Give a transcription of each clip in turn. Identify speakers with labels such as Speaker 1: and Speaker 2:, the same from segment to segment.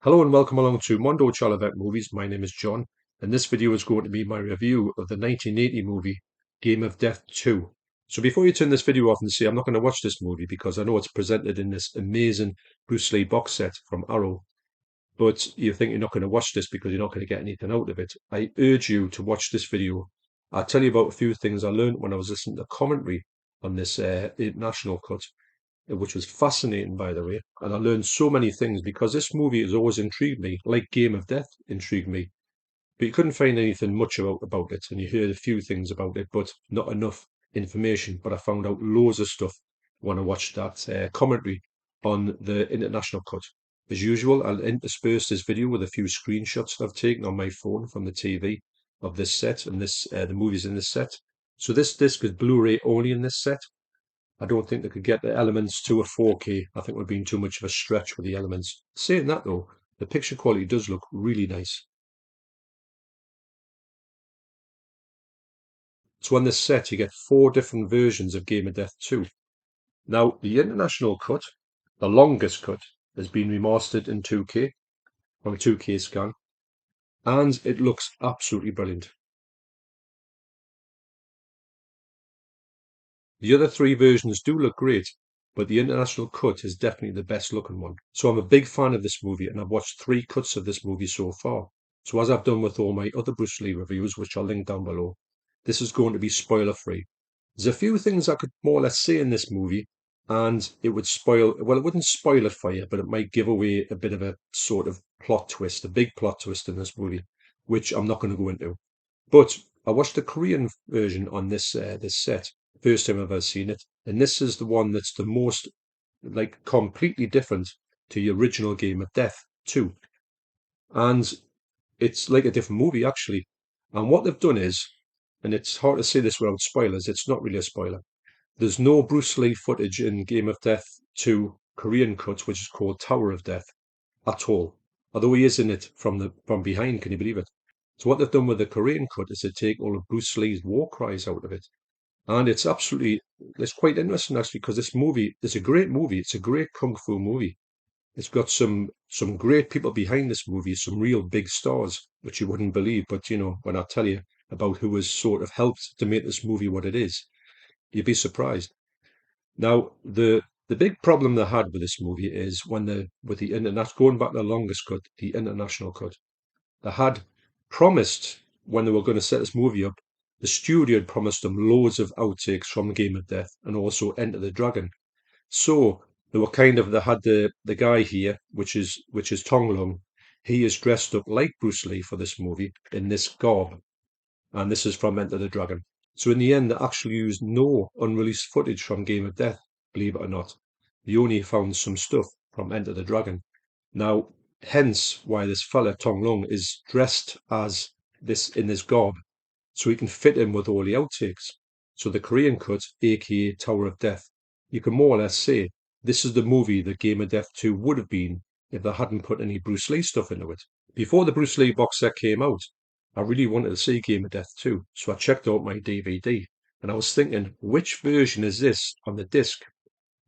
Speaker 1: Hello and welcome along to Mondo Chelloveck Movies. My name is John, and this video is going to be my review of the 1980 movie Game of Death 2. So before you turn this video off and say I'm not going to watch this movie because I know it's presented in this amazing Bruce Lee box set from Arrow, but you think you're not going to watch this because you're not going to get anything out of it, I urge you to watch this video. I'll tell you about a few things I learned when I was listening to commentary on this international cut, which was fascinating, by the way. And I learned so many things because this movie has always intrigued me, like Game of Death intrigued me. But you couldn't find anything much about it, and you heard a few things about it, but not enough information. But I found out loads of stuff when I watched that commentary on the international cut. As usual, I'll intersperse this video with a few screenshots that I've taken on my phone from the TV of this set and the movies in this set. So this disc is Blu-ray only in this set. I don't think they could get the elements to a 4K. I think it would have been too much of a stretch with the elements. Saying that though, the picture quality does look really nice. So on this set, you get 4 different versions of Game of Death 2. Now, the international cut, the longest cut, has been remastered in 2K, from a 2K scan, and it looks absolutely brilliant. The other 3 versions do look great, but the international cut is definitely the best looking one. So I'm a big fan of this movie, and I've watched 3 cuts of this movie so far. So as I've done with all my other Bruce Lee reviews, which I'll link down below, this is going to be spoiler free. There's a few things I could more or less say in this movie, and it would spoil, well, it wouldn't spoil it for you, but it might give away a bit of a sort of plot twist, a big plot twist in this movie, which I'm not going to go into. But I watched the Korean version on this set, first time I've ever seen it, and this is the one that's the most like completely different to the original Game of Death 2. And it's like a different movie actually. And what they've done is, and it's hard to say this without spoilers, it's not really a spoiler. There's no Bruce Lee footage in Game of Death 2 Korean cut, which is called Tower of Death, at all. Although he is in it from behind, can you believe it? So what they've done with the Korean cut is to take all of Bruce Lee's war cries out of it. And it's quite interesting actually, because this movie is a great movie. It's a great kung fu movie. It's got some great people behind this movie, some real big stars, which you wouldn't believe. But you know, when I tell you about who has sort of helped to make this movie what it is, you'd be surprised. Now, the big problem they had with this movie is with the internet going back to the longest cut, the international cut. They had promised when they were going to set this movie up, the studio had promised them loads of outtakes from Game of Death and also Enter the Dragon. So they had the guy here, which is Tong Long. He is dressed up like Bruce Lee for this movie in this garb, and this is from Enter the Dragon. So in the end, they actually used no unreleased footage from Game of Death, believe it or not. They only found some stuff from Enter the Dragon. Now, hence why this fella Tong Long is dressed as this in this garb, so he can fit in with all the outtakes. So the Korean cut, aka Tower of Death, you can more or less say this is the movie that Game of Death 2 would have been if they hadn't put any Bruce Lee stuff into it. Before the Bruce Lee box set came out, I really wanted to see Game of Death 2, so I checked out my DVD and I was thinking, which version is this on the disc?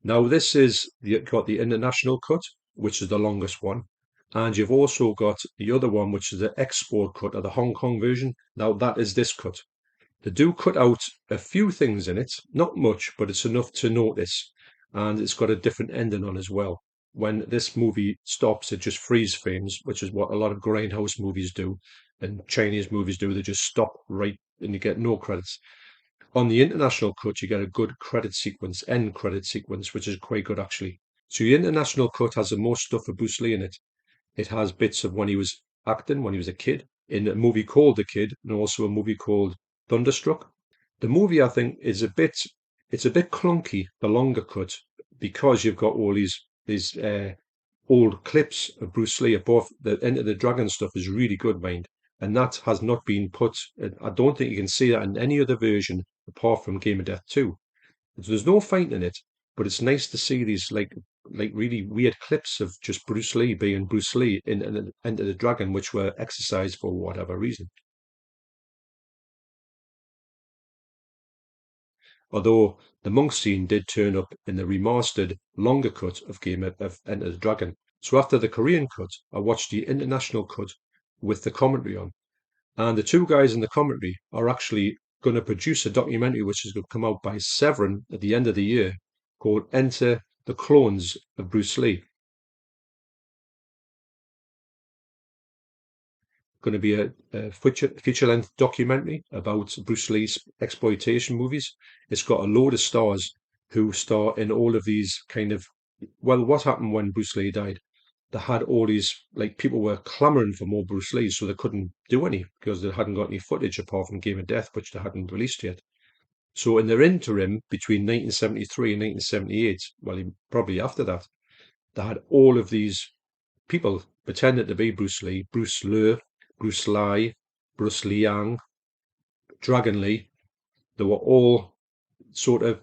Speaker 1: Now got the international cut, which is the longest one, and you've also got the other one, which is the export cut or the Hong Kong version. Now that is this cut. They do cut out a few things in it, not much, but it's enough to notice, and it's got a different ending on as well. When this movie stops, it just freeze frames, which is what a lot of grindhouse movies do, and Chinese movies do. They just stop right, and you get no credits. On the international cut, you get a good end credit sequence, which is quite good actually. So the international cut has the most stuff for Bruce Lee in it. It has bits of when he was acting, when he was a kid, in a movie called The Kid, and also a movie called Thunderstruck. The movie, I think, it's a bit clunky, the longer cut, because you've got all these old clips of Bruce Lee above. The Enter the Dragon stuff is really good, mind, and that has not been put. I don't think you can see that in any other version apart from Game of Death 2. There's no fight in it, but it's nice to see these like really weird clips of just Bruce Lee being Bruce Lee in Enter the Dragon, which were exercised for whatever reason. Although the monk scene did turn up in the remastered longer cut of Enter the Dragon. So after the Korean cut, I watched the international cut with the commentary on. And the two guys in the commentary are actually going to produce a documentary which is going to come out by Severin at the end of the year called Enter the Clones of Bruce Lee. Going to be a feature-length documentary about Bruce Lee's exploitation movies. It's got a load of stars who star in all of these kind of, well, what happened when Bruce Lee died? They had all these, like, people were clamoring for more Bruce Lee, so they couldn't do any because they hadn't got any footage apart from Game of Death, which they hadn't released yet. So in their interim between 1973 and 1978, well, probably after that, they had all of these people pretended to be Bruce Lee, Bruce Lee, Bruce Lee, Bruce Liang, Dragon Lee. They were all sort of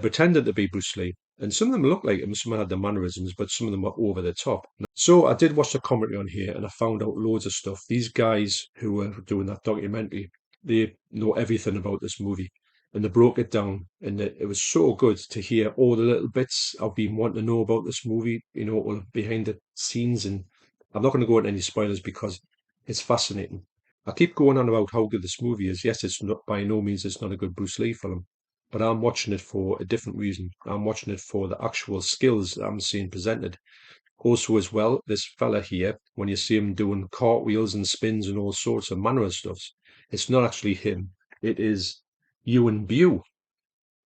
Speaker 1: pretended to be Bruce Lee. And some of them looked like him, some had the mannerisms, but some of them were over the top. So I did watch the commentary on here and I found out loads of stuff. These guys who were doing that documentary, they know everything about this movie. And they broke it down, and it was so good to hear all the little bits I've been wanting to know about this movie, all behind the scenes. And I'm not going to go into any spoilers because it's fascinating. I keep going on about how good this movie is. Yes, it's not by no means it's not a good Bruce Lee film, but I'm watching it for a different reason. I'm watching it for the actual skills that I'm seeing presented. Also, as well, this fella here, when you see him doing cartwheels and spins and all sorts of manner of stuffs, it's not actually him. It is Ewan Bew,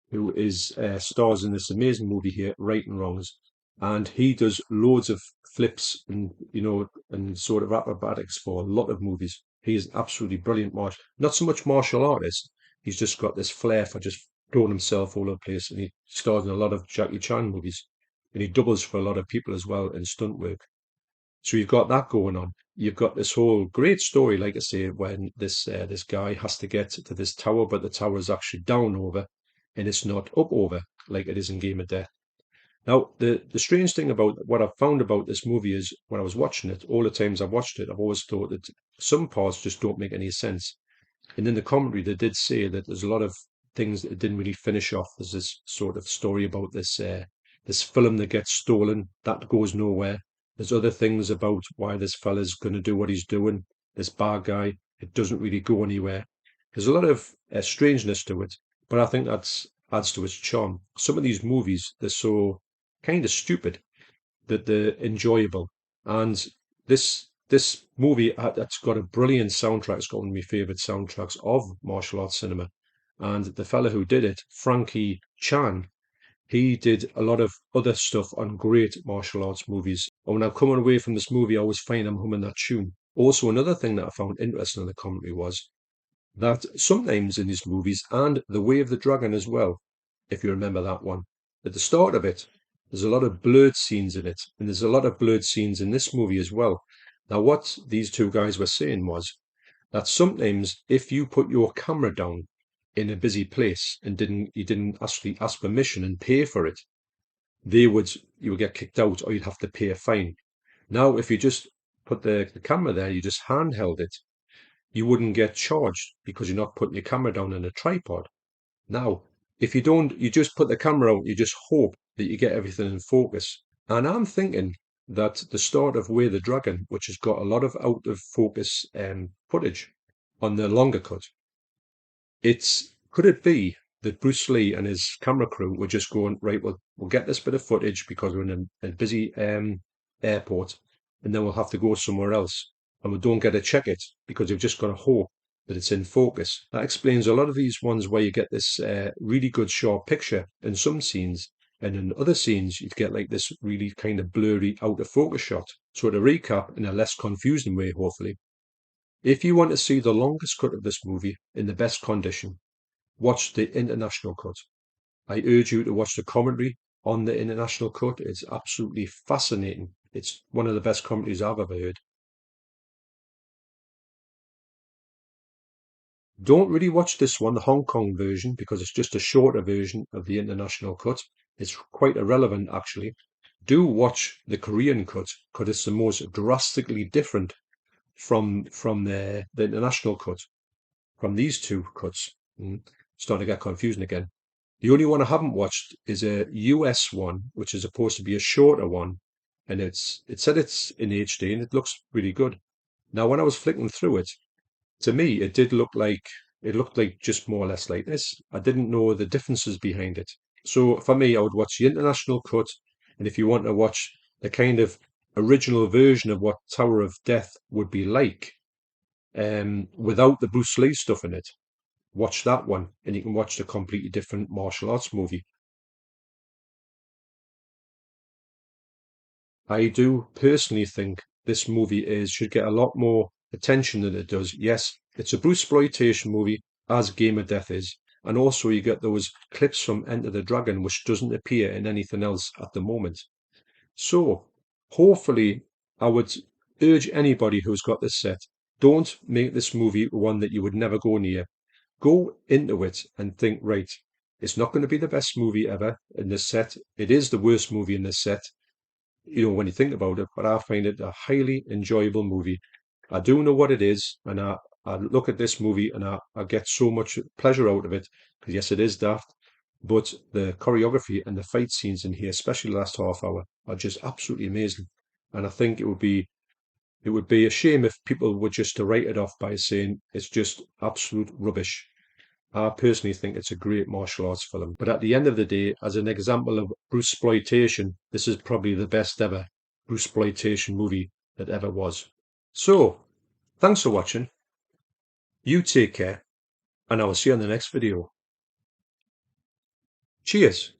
Speaker 1: who is stars in this amazing movie here, Right and Wrongs, and he does loads of flips and and sort of acrobatics for a lot of movies. He is absolutely brilliant. Not so much martial artist. He's just got this flair for just throwing himself all over the place, and he stars in a lot of Jackie Chan movies, and he doubles for a lot of people as well in stunt work. So you've got that going on. You've got this whole great story, like I say, when this guy has to get to this tower, but the tower is actually down over, and it's not up over like it is in Game of Death. Now, the strange thing about what I've found about this movie is when I was watching it, all the times I've watched it, I've always thought that some parts just don't make any sense. And in the commentary, they did say that there's a lot of things that it didn't really finish off. There's this sort of story about this film that gets stolen that goes nowhere. There's other things about why this fella's going to do what he's doing. This bad guy, it doesn't really go anywhere. There's a lot of strangeness to it, but I think that's adds to its charm. Some of these movies, they're so kind of stupid that they're enjoyable. And this movie it's got a brilliant soundtrack. It's got one of my favorite soundtracks of martial arts cinema. And the fella who did it, Frankie Chan, he did a lot of other stuff on great martial arts movies. And when I'm coming away from this movie, I always find I'm humming that tune. Also, another thing that I found interesting in the commentary was that sometimes in these movies, and The Way of the Dragon as well, if you remember that one, at the start of it, there's a lot of blurred scenes in it, and there's a lot of blurred scenes in this movie as well. Now, what these two guys were saying was that sometimes if you put your camera down in a busy place and you didn't actually ask permission and pay for it, you would get kicked out or you'd have to pay a fine. Now, if you just put the camera there, you just handheld it, you wouldn't get charged because you're not putting your camera down in a tripod. Now, if you don't, you just put the camera out, you just hope that you get everything in focus. And I'm thinking that the start of Way the Dragon, which has got a lot of out of focus footage on the longer cut, could it be that Bruce Lee and his camera crew were just going, right, we'll get this bit of footage because we're in a busy airport, and then we'll have to go somewhere else. And we don't get to check it because you've just got to hope that it's in focus. That explains a lot of these ones where you get this really good sharp picture in some scenes, and in other scenes you get like this really kind of blurry out of focus shot. So to recap in a less confusing way, hopefully, if you want to see the longest cut of this movie in the best condition, watch the international cut. I urge you to watch the commentary on the international cut. It's absolutely fascinating. It's one of the best commentaries I've ever heard. Don't really watch this one, the Hong Kong version, because it's just a shorter version of the international cut. It's quite irrelevant, actually. Do watch the Korean cut, because it's the most drastically different from the international cut, from these two cuts. Starting to get confusing again. The only one I haven't watched is a US one, which is supposed to be a shorter one, and it said it's in HD and it looks really good. Now, when I was flicking through it, to me, it looked like just more or less like this. I didn't know the differences behind it. So for me, I would watch the international cut, and if you want to watch the kind of original version of what Tower of Death would be like, without the Bruce Lee stuff in it, watch that one, and you can watch the completely different martial arts movie. I do personally think this movie is should get a lot more attention than it does. Yes, it's a Bruce exploitation movie, as Game of Death is, and also you get those clips from Enter the Dragon, which doesn't appear in anything else at the moment. So, hopefully, I would urge anybody who's got this set, don't make this movie one that you would never go near. Go into it and think, right, it's not going to be the best movie ever in this set. It is the worst movie in this set, when you think about it, but I find it a highly enjoyable movie. I do know what it is, and I look at this movie and I get so much pleasure out of it, because yes, it is daft, but the choreography and the fight scenes in here, especially the last half hour, are just absolutely amazing. And I think it would be a shame if people were just to write it off by saying it's just absolute rubbish. I personally think it's a great martial arts film. But at the end of the day, as an example of Bruce exploitation, this is probably the best ever Bruce exploitation movie that ever was. So, thanks for watching. You take care, and I will see you on the next video. Cheers.